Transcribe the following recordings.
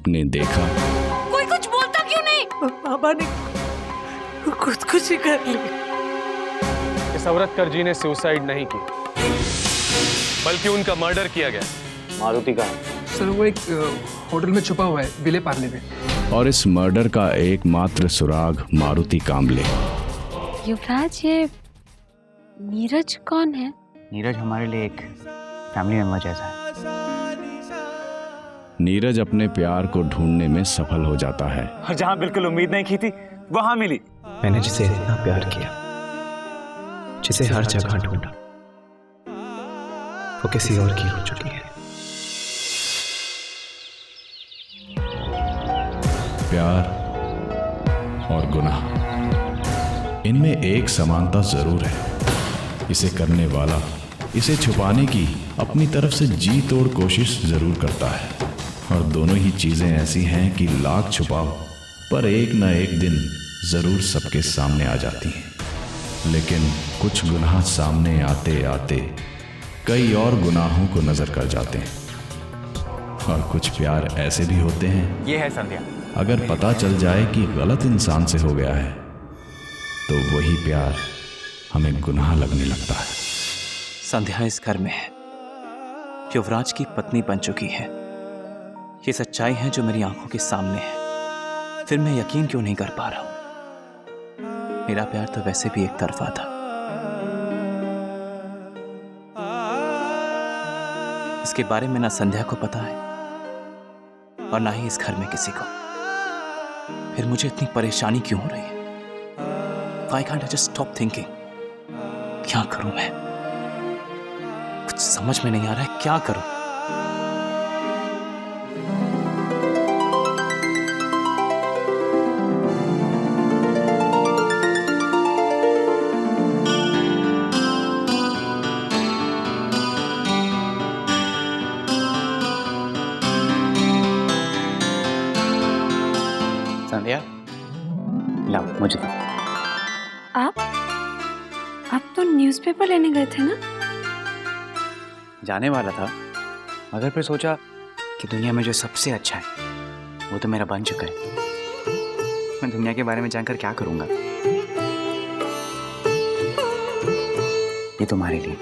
आपने देखा। कोई कुछ बोलता क्यों नहीं? बाबा ने खुदकुशी कर ली। इस औरत जी ने सुसाइड नहीं की, बल्कि उनका मर्डर किया गया। मारुति का सर वो एक होटल में छुपा हुआ है, विले पार्ले में। और इस मर्डर का एकमात्र सुराग मारुति कांबले। युवराज, ये नीरज कौन है? नीरज हमारे लिए एक फैमिली मेंबर जैसा है। नीरज अपने प्यार को ढूंढने में सफल हो जाता है, और जहां बिल्कुल उम्मीद नहीं की थी वहां मिली। मैंने जिसे इतना प्यार किया, जिसे हर जगह ढूंढा, वो किसी और की हो चुकी है। प्यार और गुनाह, इनमें एक समानता जरूर है। इसे करने वाला इसे छुपाने की अपनी तरफ से जी तोड़ कोशिश जरूर करता है, और दोनों ही चीजें ऐसी हैं कि लाख छुपाओ पर एक न एक दिन जरूर सबके सामने आ जाती हैं। लेकिन कुछ गुनाह सामने आते आते कई और गुनाहों को नजर कर जाते हैं, और कुछ प्यार ऐसे भी होते हैं, ये है संध्या। अगर पता चल जाए कि गलत इंसान से हो गया है तो वही प्यार हमें गुनाह लगने लगता है। संध्या इस घर में है, युवराज की पत्नी बन चुकी है। ये सच्चाई है जो मेरी आंखों के सामने है, फिर मैं यकीन क्यों नहीं कर पा रहा हूं? मेरा प्यार तो वैसे भी एक तरफा था। इसके बारे में ना संध्या को पता है और ना ही इस घर में किसी को। फिर मुझे इतनी परेशानी क्यों हो रही है? Why can't I just stop thinking? क्या करूं मैं? कुछ समझ में नहीं आ रहा है, क्या करूं? संध्या लाओ मुझे दो। आप तो न्यूज़पेपर लेने गए थे ना? जाने वाला था, मगर फिर सोचा कि दुनिया में जो सबसे अच्छा है वो तो मेरा बन चुका है। मैं दुनिया के बारे में जानकर क्या करूंगा? ये तुम्हारे लिए।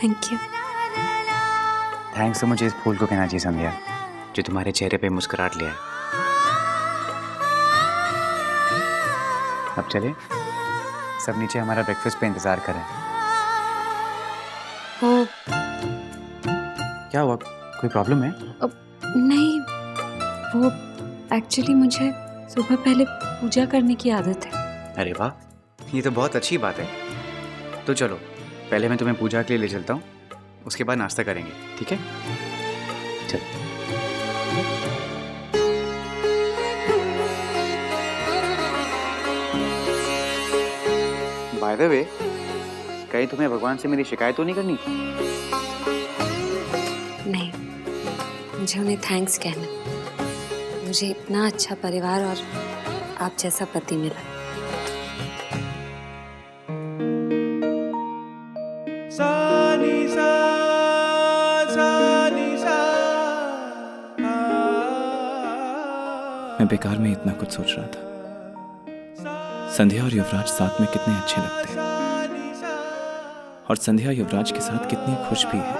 Thank you. थैंक्स तो मुझे इस फूल को कहना चाहिए संध्या, जो तुम्हारे चेहरे पे मुस्कुराहट ले आए। अब चले, सब नीचे हमारा ब्रेकफास्ट पे इंतजार करें। ओ क्या हुआ, कोई प्रॉब्लम है? नहीं, वो एक्चुअली मुझे सुबह पहले पूजा करने की आदत है। अरे वाह, ये तो बहुत अच्छी बात है। तो चलो, पहले मैं तुम्हें पूजा के लिए ले चलता हूँ, उसके बाद नाश्ता करेंगे, ठीक है? चलो। बाय द वे, कहीं तुम्हें भगवान से मेरी शिकायत तो नहीं करनी? नहीं, मुझे उन्हें थैंक्स कहना। मुझे इतना अच्छा परिवार और आप जैसा पति मिला। मैं बेकार में इतना कुछ सोच रहा था। संध्या और युवराज साथ में कितने अच्छे लगते हैं, और संध्या युवराज के साथ कितनी खुश भी है।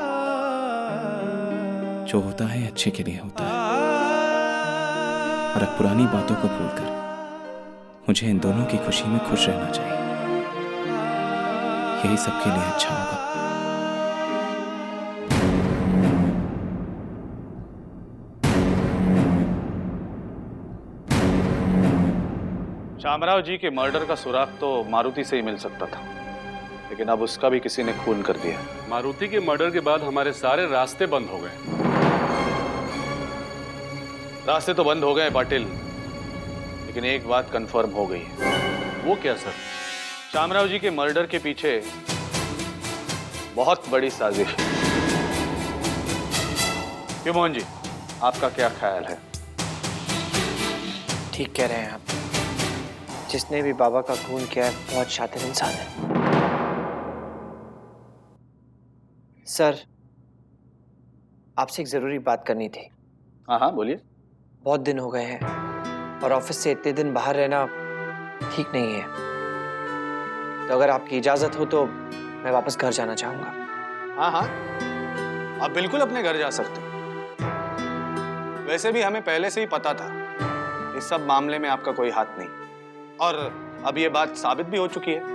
जो होता है अच्छे के लिए होता है, और अब पुरानी बातों को भूलकर मुझे इन दोनों की खुशी में खुश रहना चाहिए। यही सबके लिए अच्छा होगा। शामराव जी के मर्डर का सुराग तो मारुति से ही मिल सकता था, लेकिन अब उसका भी किसी ने खून कर दिया। मारुति के मर्डर के बाद हमारे सारे रास्ते बंद हो गए। रास्ते तो बंद हो गए पाटिल, लेकिन एक बात कंफर्म हो गई है। वो क्या सर? शामराव जी के मर्डर के पीछे बहुत बड़ी साजिश है। क्यों मोहन जी, आपका क्या ख्याल है? ठीक कह रहे हैं आप। जिसने भी बाबा का खून किया है बहुत शातिर इंसान है। सर, आपसे एक ज़रूरी बात करनी थी। हाँ हाँ बोलिए। बहुत दिन हो गए हैं और ऑफिस से इतने दिन बाहर रहना ठीक नहीं है। तो अगर आपकी इजाज़त हो तो मैं वापस घर जाना चाहूँगा। हाँ हाँ, आप बिल्कुल अपने घर जा सकते हैं। वैसे भी हमें पहले से ही पता था इस सब मामले में आपका कोई हाथ नहीं, और अब ये बात साबित भी हो चुकी है।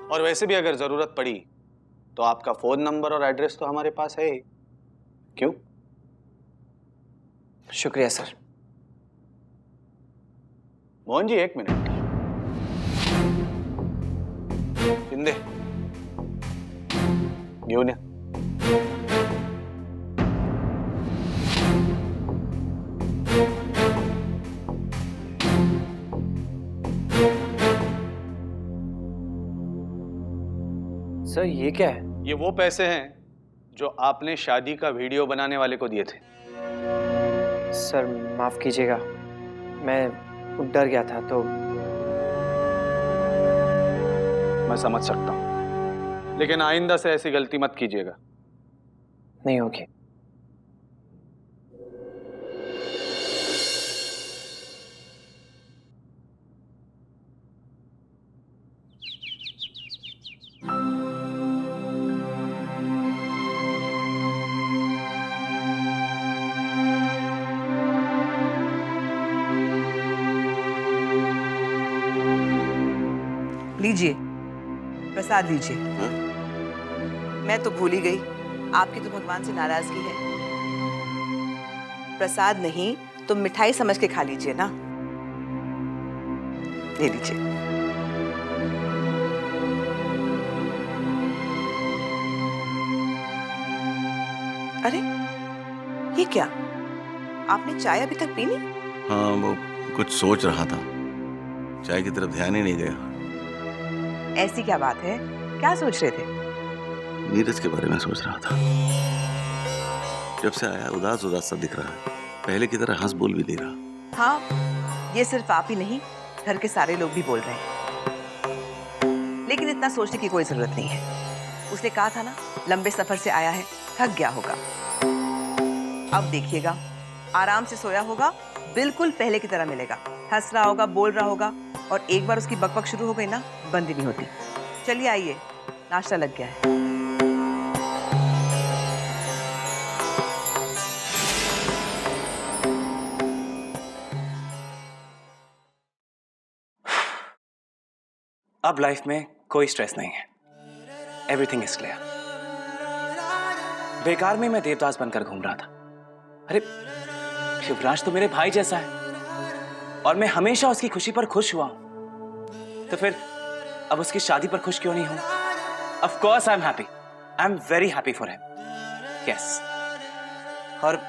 और वैसे भी अगर जरूरत पड़ी तो आपका फोन नंबर और एड्रेस तो हमारे पास है ही। क्यों? शुक्रिया सर। मोहन जी, एक मिनट। शिंदे, घेऊन या। सर, ये क्या है? ये वो पैसे हैं जो आपने शादी का वीडियो बनाने वाले को दिए थे। सर, माफ़ कीजिएगा, मैं डर गया था तो। मैं समझ सकता हूं, लेकिन आइंदा से ऐसी गलती मत कीजिएगा। नहीं होगी। लीजिए प्रसाद लीजिए। मैं तो भूल ही गई, आपकी तो भगवान से नाराजगी है। प्रसाद नहीं तो मिठाई समझ के खा लीजिए ना। ले लीजिए। अरे ये क्या, आपने चाय अभी तक पी नहीं? हाँ, वो कुछ सोच रहा था, चाय की तरफ ध्यान ही नहीं गया। ऐसी क्या बात है, क्या सोच रहे थे? नीरज के बारे में सोच रहा था। जब से आया उदास उदास सा दिख रहा है, पहले की तरह हंस बोल भी नहीं रहा। हाँ, ये सिर्फ आप ही नहीं, घर के सारे लोग भी बोल रहे हैं। लेकिन इतना सोचने की कोई जरूरत नहीं है। उसने कहा था ना, लंबे सफर से आया है, थक गया होगा। अब देखिएगा, आराम से सोया होगा, बिल्कुल पहले की तरह मिलेगा। हंस रहा होगा, बोल रहा होगा, और एक बार उसकी बकबक शुरू हो गई ना, बंद ही नहीं होती। चलिए आइए, नाश्ता लग गया है। अब लाइफ में कोई स्ट्रेस नहीं है। Everything is clear. बेकार में मैं देवदास बनकर घूम रहा था। अरे शिवराज तो मेरे भाई जैसा है और मैं हमेशा उसकी खुशी पर खुश हुआ हूं। तो फिर अब उसकी शादी पर खुश क्यों नहीं हूं? Of course I am happy. I am very happy for him. Yes. और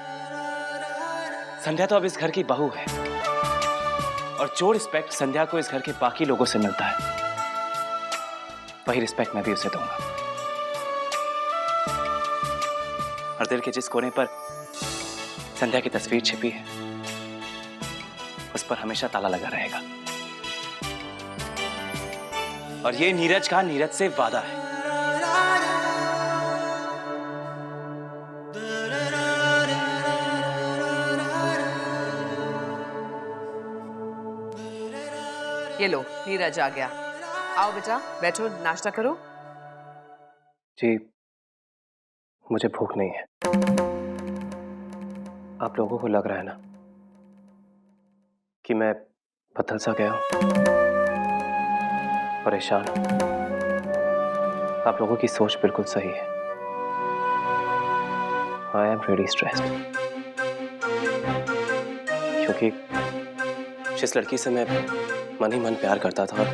संध्या तो अब इस घर की बहू है, और जो रिस्पेक्ट संध्या को इस घर के बाकी लोगों से मिलता है, वही रिस्पेक्ट मैं भी उसे दूंगा। और दिल के जिस कोने पर संध्या की तस्वीर छिपी है, उस पर हमेशा ताला लगा रहेगा। और ये नीरज का नीरज से वादा है। ये लो, नीरज आ गया। आओ बेटा, बैठो, नाश्ता करो। जी, मुझे भूख नहीं है। आप लोगों को लग रहा है ना कि मैं पत्थर सा गया हूं, परेशान हूं। आप लोगों की सोच बिल्कुल सही है। आई एम रियली स्ट्रेस्ड, क्योंकि जिस लड़की से मैं मन ही मन प्यार करता था और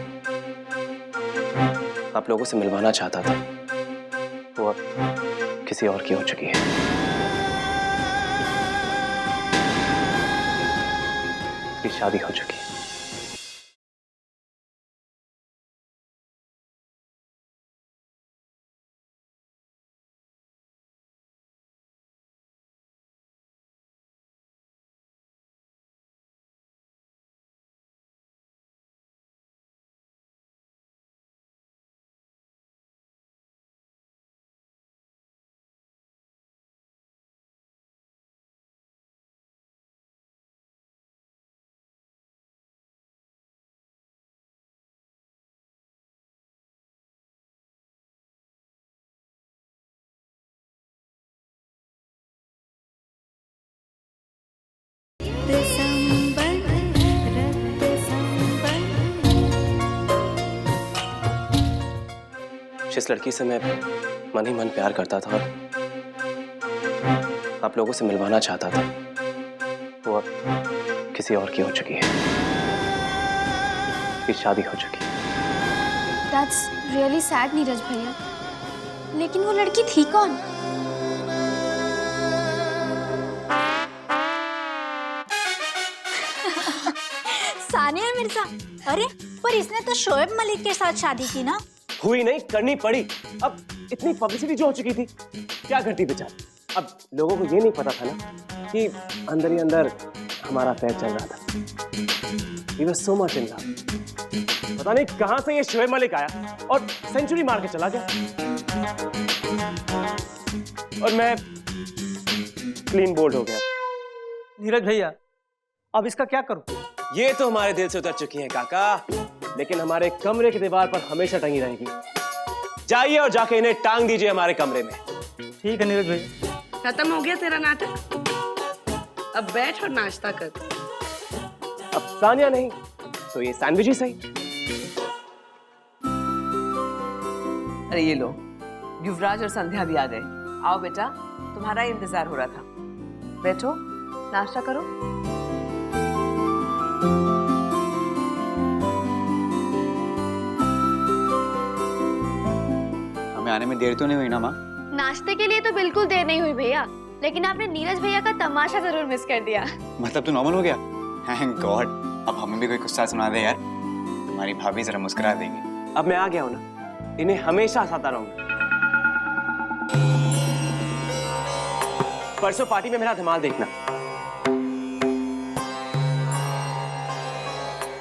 आप लोगों से मिलवाना चाहता था, वो अब किसी और की हो चुकी है। उसकी शादी हो चुकी है। जिस लड़की से मैं मन ही मन प्यार करता था और आप लोगों से मिलवाना चाहता था, वो अब किसी और की हो चुकी है। उसकी शादी हो चुकी है। That's really sad, नीरज भैया। लेकिन वो लड़की थी कौन? सानिया मिर्जा। अरे पर इसने तो शोएब मलिक के साथ शादी की ना। हुई नहीं, करनी पड़ी। अब इतनी पब्लिसिटी जो हो चुकी थी, क्या करती बेचारी। अब लोगों को ये नहीं पता था ना कि अंदर ही अंदर हमारा अफेयर चल रहा था। We were so much in love। पता नहीं कहां से ये शोएब मलिक आया और सेंचुरी मार के चला गया, और मैं क्लीन बोल्ड हो गया। नीरज भैया, अब इसका क्या करूं? ये तो हमारे दिल से उतर चुकी है काका, लेकिन हमारे कमरे की दीवार पर हमेशा टंगी रहेगी। जाइए और जाके इन्हें टांग दीजिए हमारे कमरे में। ठीक है नीरज भैया। खत्म हो गया तेरा नाटक, अब बैठ और नाश्ता कर। अब सानिया नहीं तो ये सैंडविच ही सही। अरे ये लो, युवराज और संध्या भी आ गए। आओ बेटा, तुम्हारा ही इंतजार हो रहा था। बैठो, नाश्ता करो। हमें आने में देर तो नहीं हुई ना माँ? नाश्ते के लिए तो बिल्कुल देर नहीं हुई भैया, लेकिन आपने नीरज भैया का तमाशा जरूर मिस कर दिया। मतलब तू नॉर्मल हो गया? Thank God. अब हमें भी कोई गुस्सा सुना दे यार, तुम्हारी भाभी जरा मुस्कुरा देंगी। अब मैं आ गया हूं ना, इन्हें हमेशा हंसाता रहूंगा। परसों पार्टी में मेरा धमाल देखना।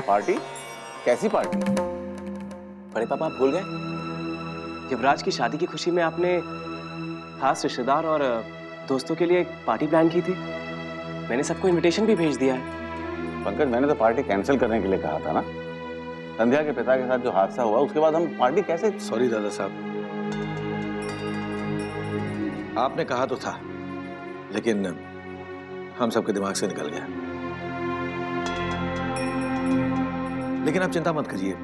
पार्टी? कैसी पार्टी? बड़े पापा, आप भूल गए? युवराज की शादी की खुशी में आपने खास रिश्तेदार और दोस्तों के लिए एक पार्टी प्लान की थी। मैंने सबको इनविटेशन भी भेज दिया है। पंकज, मैंने तो पार्टी कैंसिल करने के लिए कहा था ना। संध्या के पिता के साथ जो हादसा हुआ उसके बाद हम पार्टी कैसे? सॉरी दादा साहब, आपने कहा तो था, लेकिन हम सबके दिमाग से निकल गया। लेकिन आप चिंता मत करिए,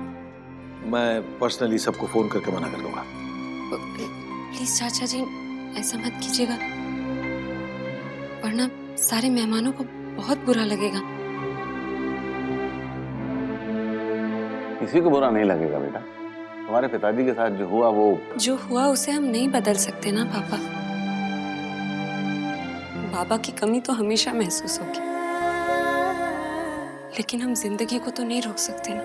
मैं पर्सनली सबको फोन करके मना कर दूंगा। प्लीज चाचा जी ऐसा मत कीजिएगा, वरना सारे मेहमानों को बहुत बुरा लगेगा। किसी को बुरा नहीं लगेगा बेटा। तुम्हारे पिताजी के साथ जो हुआ, वो जो हुआ उसे हम नहीं बदल सकते ना पापा। बाबा की कमी तो हमेशा महसूस होगी, लेकिन हम जिंदगी को तो नहीं रोक सकते ना।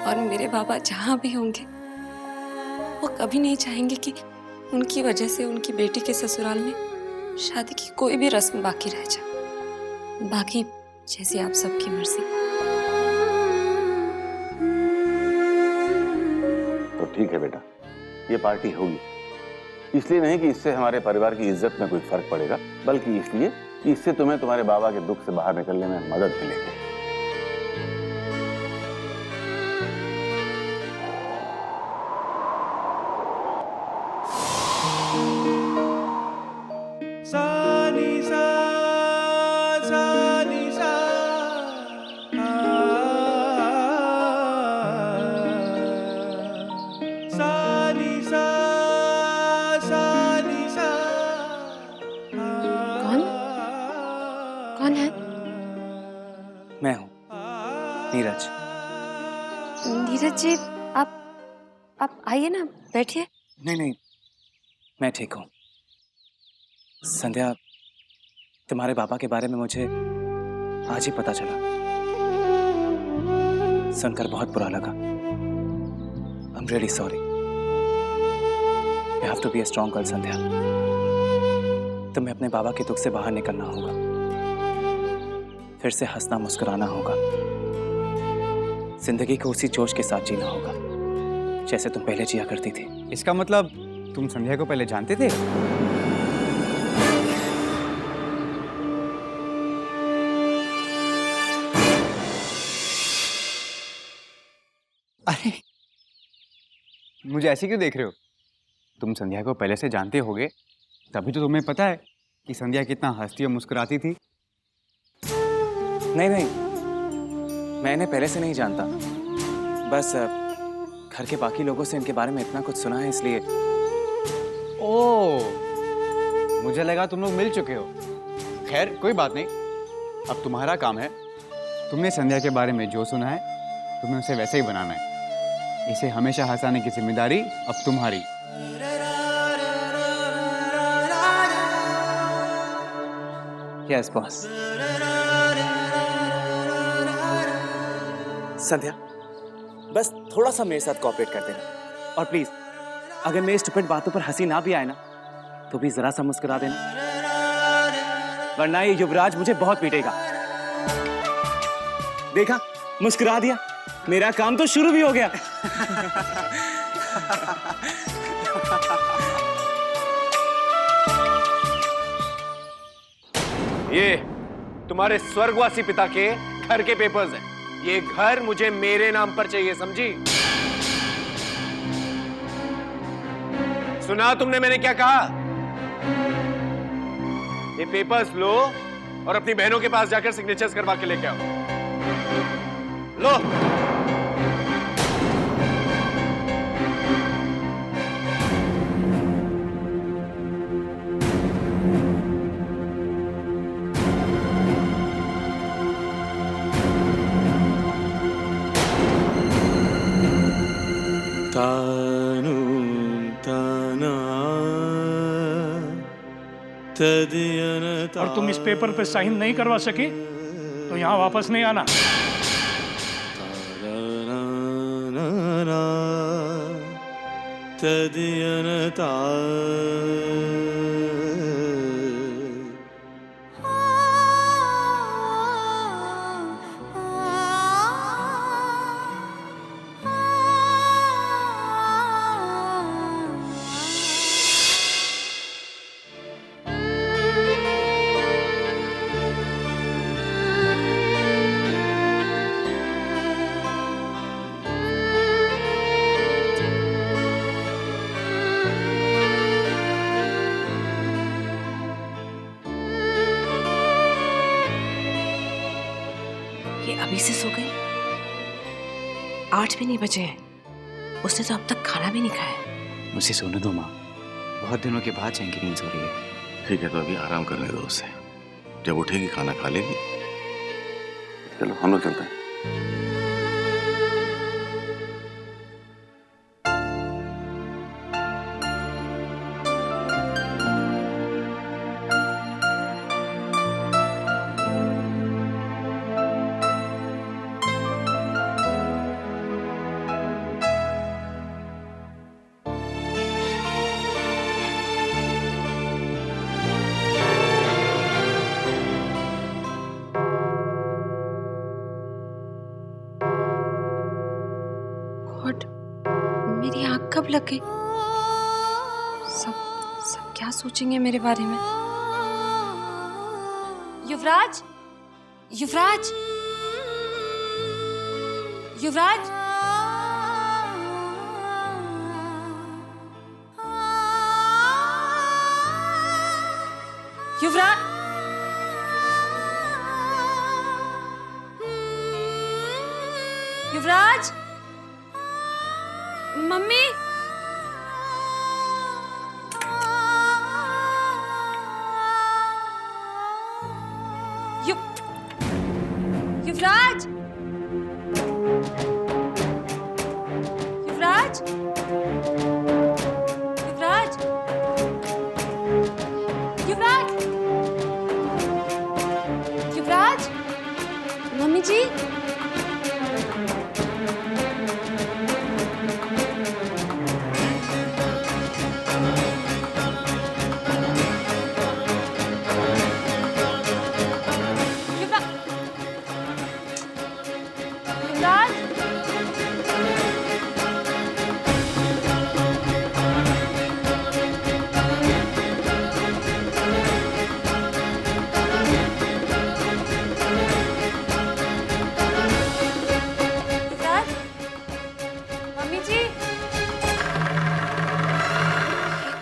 और मेरे बाबा जहां भी होंगे, वो कभी नहीं चाहेंगे कि उनकी वजह से उनकी बेटी के ससुराल में शादी की कोई भी रस्म बाकी रह जाए। बाकी जैसी आप सबकी मर्जी। तो ठीक है बेटा, ये पार्टी होगी। इसलिए नहीं कि इससे हमारे परिवार की इज्जत में कोई फर्क पड़ेगा, बल्कि इसलिए कि इससे तुम्हें तुम्हारे बाबा के दुख से बाहर निकलने में मदद मिलेगी। कौन है? मैं हूँ नीरज। नीरज जी, आप आइए ना, बैठिए। नहीं, मैं ठीक हूँ। संध्या, तुम्हारे पापा के बारे में मुझे आज ही पता चला। सुनकर बहुत बुरा लगा। I'm really sorry। You have to be a strong girl, संध्या। तुम्हें अपने बाबा के दुख से बाहर निकलना होगा, फिर से हंसना मुस्कुराना होगा, जिंदगी को उसी जोश के साथ जीना होगा जैसे तुम पहले जिया करती थी। इसका मतलब तुम संध्या को पहले जानते थे? अरे मुझे ऐसे क्यों देख रहे हो? तुम संध्या को पहले से जानते होगे, तभी तो तुम्हें पता है कि संध्या कितना हंसती और मुस्कुराती थी। नहीं, मैं इन्हें पहले से नहीं जानता। बस घर के बाकी लोगों से इनके बारे में इतना कुछ सुना है, इसलिए। ओह, मुझे लगा तुम लोग मिल चुके हो। खैर कोई बात नहीं, अब तुम्हारा काम है, तुमने संध्या के बारे में जो सुना है तुम्हें उसे वैसे ही बनाना है। इसे हमेशा हंसाने की जिम्मेदारी अब तुम्हारी। Yes boss. संध्या, बस थोड़ा सा मेरे साथ कोऑपरेट कर देना, और प्लीज अगर मेरी स्टूपिड बातों पर हंसी ना भी आए ना, तो भी जरा सा मुस्कुरा देना, वरना ये युवराज मुझे बहुत पीटेगा। देखा, मुस्कुरा दिया, मेरा काम तो शुरू भी हो गया। ये तुम्हारे स्वर्गवासी पिता के घर के पेपर्स हैं। ये घर मुझे मेरे नाम पर चाहिए, समझी? सुना तुमने मैंने क्या कहा? ये पेपर्स लो और अपनी बहनों के पास जाकर सिग्नेचर्स करवा के लेके आओ। लो। और तुम इस पेपर पे साइन नहीं करवा सकी तो यहाँ वापस नहीं आना। अभी से सो गई? 8 भी नहीं बजे हैं। उसने तो अब तक खाना भी नहीं खाया। मुझे सोने दो माँ, बहुत दिनों के बाद चैन की नींद सो रही है। ठीक है, तो अभी आराम करने दो उसे, जब उठेगी खाना खा लेगी। चलो हम लोग चलते हैं। मेरी आँख कब लग गई? सब क्या सोचेंगे मेरे बारे में? युवराज, युवराज, युवराज, युवराज, युवराज, मम्मी, युवराज, युवराज, युवराज, युवराज, युवराज, मम्मी जी,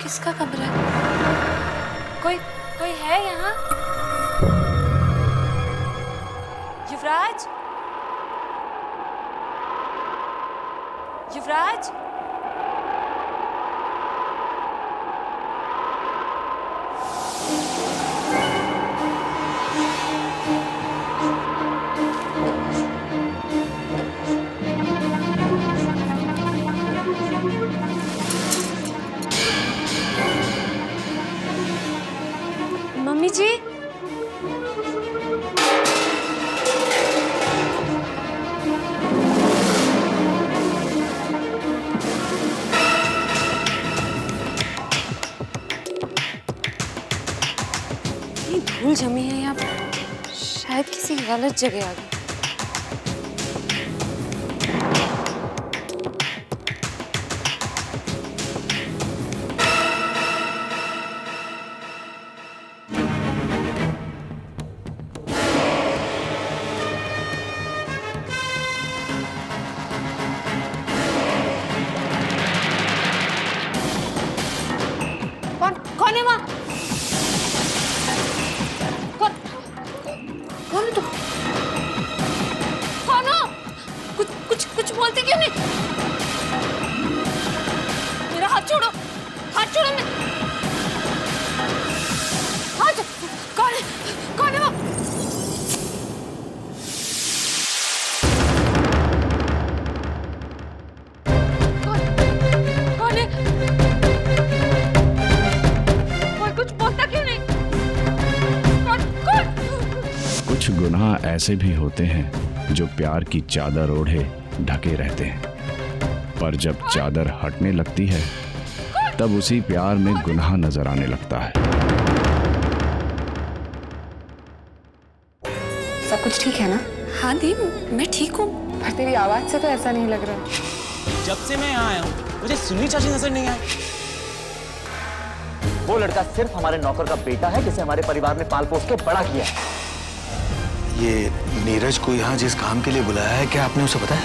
किसका कमरा है? कोई है यहाँ? युवराज, युवराज, मम्मी जी। ये धूल जमी है यहाँ पर, शायद किसी गलत जगह आ गई। कौन है वहाँ? कौन है तुम? कौन हो? कुछ बोलते क्यों नहीं? मेरा हाथ छोड़ो, हाथ छोड़ो। मैं हाथ। कौन है वो? कौन है? कुछ बोलता क्यों नहीं? कौन? कुछ गुनाह ऐसे भी होते हैं जो प्यार की चादर ओढ़े ढके रहते हैं, पर जब चादर हटने लगती है तब उसी प्यार में गुनाह नजर आने लगता है। सब कुछ ठीक है ना? हाँ दी, मैं ठीक हूँ। पर तेरी आवाज से तो ऐसा नहीं लग रहा। जब से मैं यहाँ आया हूँ मुझे सुन्नी चाची नजर नहीं आई। वो लड़का सिर्फ हमारे नौकर का बेटा है जिसे हमारे परिवार ने पाल पोस के बड़ा किया है। ये नीरज को यहाँ जिस काम के लिए बुलाया है, क्या आपने उसे बताया?